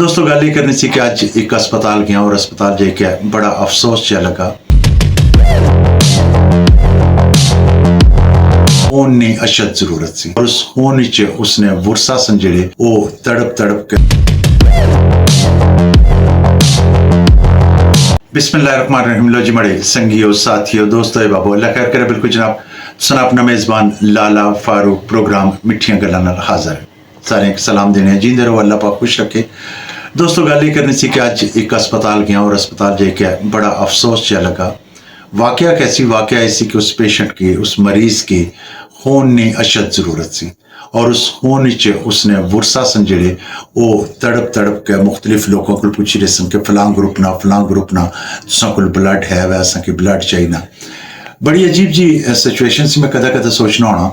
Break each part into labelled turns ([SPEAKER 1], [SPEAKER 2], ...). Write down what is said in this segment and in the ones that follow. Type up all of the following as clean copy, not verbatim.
[SPEAKER 1] दोस्तों गल ये करनी सी कि अज एक अस्पताल गया और अस्पताल जाके बड़ा अफसोस जहा लगा। खून की अशद जरूरत सी और उस खून च उसने वुरसा सन जेड़े वो तड़प तड़प के बिस्मिल्लाहिर्रहमानिर्रहीम। लो जी मड़े संगियो साथियों दोस्तों बाबू अल्लाह खैर करे। बिल्कुल जनाब सुना अपना मेज़बान लाला फारूक प्रोग्राम मिठियां गल्लां नाल हाज़र है। सारे सलाम देने जींदे रहो, अल्लाह पाक खुश रखे। दोस्तों गल ये करनी सी कि अज एक अस्पताल गया और अस्पताल जाके बड़ा अफसोस जहा लगा। वाकया कैसी वाकया ऐसी कि उस पेशेंट की उस मरीज की खून की अशद जरूरत सी और उस खून च उसने वुरसा सन जेड़े वो तड़प तड़प के मुख्तलिफ लोगों को पूछी रहे सन कि फलां ग्रुप ना तुसां कोल ब्लड है वै असां की ब्लड चाहिए ना। बड़ी अजीब जी सिचुएशन से मैं कदा कदा सोचना होना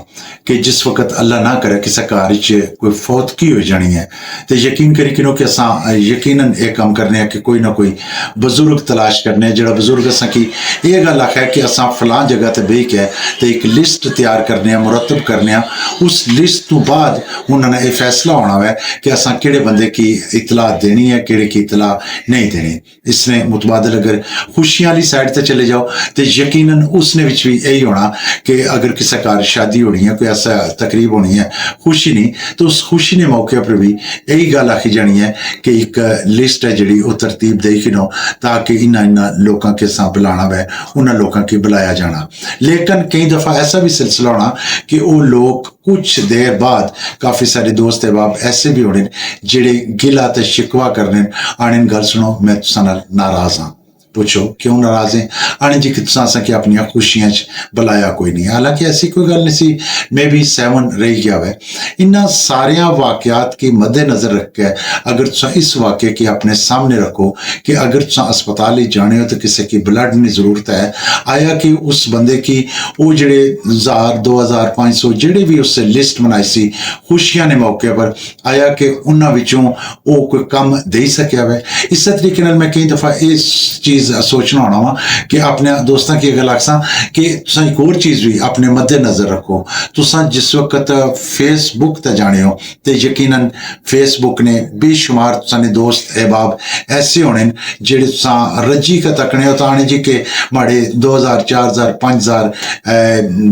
[SPEAKER 1] कि जिस वक्त अल्लाह ना करे किसी घर कोई फौतगी हो जानी है तो यकीन करी कि असा यकीनन एक काम करने कि कोई ना कोई बजुर्ग तलाश करने जो बजुर्ग असा की ये गल आखै कि असा फलां जगह ते बेह के तो एक लिस्ट तैयार करने मुरतब करने। उस लिस्ट तो बाद उन्होंने ये फैसला होना है कि असा किहड़े बंदे की इतला देनी है किहड़े की इतला नहीं देनी। इसने मुतबादल अगर खुशियां वाली साइड से चले जाओ तो यकीनन उसने विच भी यही होना कि अगर किसी घर शादी होनी है कोई ऐसा तकरीब होनी है खुशी नहीं तो उस खुशी के मौके पर भी यही गल आखी जानी है कि एक लिस्ट है जी वो तरतीब दे कि नो ताकि इन्होंने लोगों के साथ बुलाना वै उन्होंने लोगों की बुलाया जाना। लेकिन कई दफ़ा ऐसा भी सिलसिला होना कि वो लोग कुछ देर बाद काफ़ी सारे दोस्त अहबाब ऐसे भी होने जेड़े गिला ते शिकवा करने आने गल सुनो मैं तुसां नाल नाराज़ हाँ। पूछो क्यों नाराज हैं? आने जी कि तुसां कि अपनी खुशियां बुलाया कोई नहीं। हालांकि ऐसी कोई गल नहीं सी, मे बी 7 रही गया है। इन्होंने सारिया वाकयात के मद्देनजर रख के अगर तुसां इस वाक़े की अपने सामने रखो कि अगर तुसां अस्पताल ही जाने हो तो किसी की ब्लड की जरूरत है, आया कि उस बंदे की वो जड़े 1000 2000 500 जेड़े भी उससे लिस्ट बनाई सी खुशियां ने मौके पर आया कि उन्होंने विचों वो कोई कम दे सकिया है। इस तरीके नाल मैं कई दफ़ा इस चीज़ सोचना होना वा कि अपने दोस्तों की गल आखसा कि तुसां एक और चीज़ भी अपने मद्देनजर रखो। तुसां जिस वक्त फेसबुक ते जाने हो तो यकीनन फेसबुक ने बेशुमार तुसां दे दोस्त अहबाब ऐसे होने जेड़े तुसां रजी का तकने हो तो आने जी के माड़े 2000 4000 5000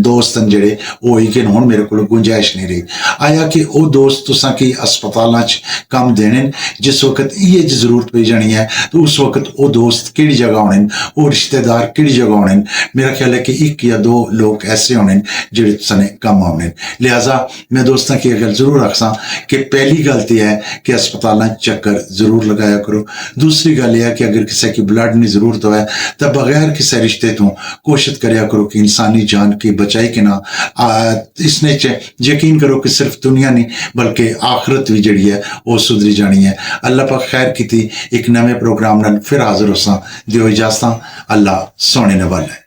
[SPEAKER 1] दोस्त जेड़े वो ही कि हुण मेरे को गुंजाइश नहीं रही। आया कि वो दोस्त तुसां की अस्पतालों कम देने जिस वक्त ये जरूरत पई जानी है तो उस वक्त वो दोस्त किहड़ी जगह होने वो रिश्तेदार किहड़ी जगह होने। मेरा ख्याल है कि 1 या 2 लोग ऐसे होने जिहड़े तुसां ने कम आने। लिहाजा मैं दोस्तों की गल जरूर आखसा कि पहली गल तो है कि अस्पताल चक्कर जरूर लगाया करो। दूसरी गल यह है कि अगर किसी की ब्लड की जरूरत हो तो बगैर किसी रिश्ते तो कोशिश करिया करो कि इंसानी जान की बचाई कि ना। इसने यकीन करो कि सिर्फ दुनिया नहीं बल्कि आखिरत भी जी है वो सुधरी जानी है। अल्लाह पाक खैर की एक नवे प्रोग्राम फिर हाजिर होसा। दियो इजाजत। अल्लाह सोने वाला है।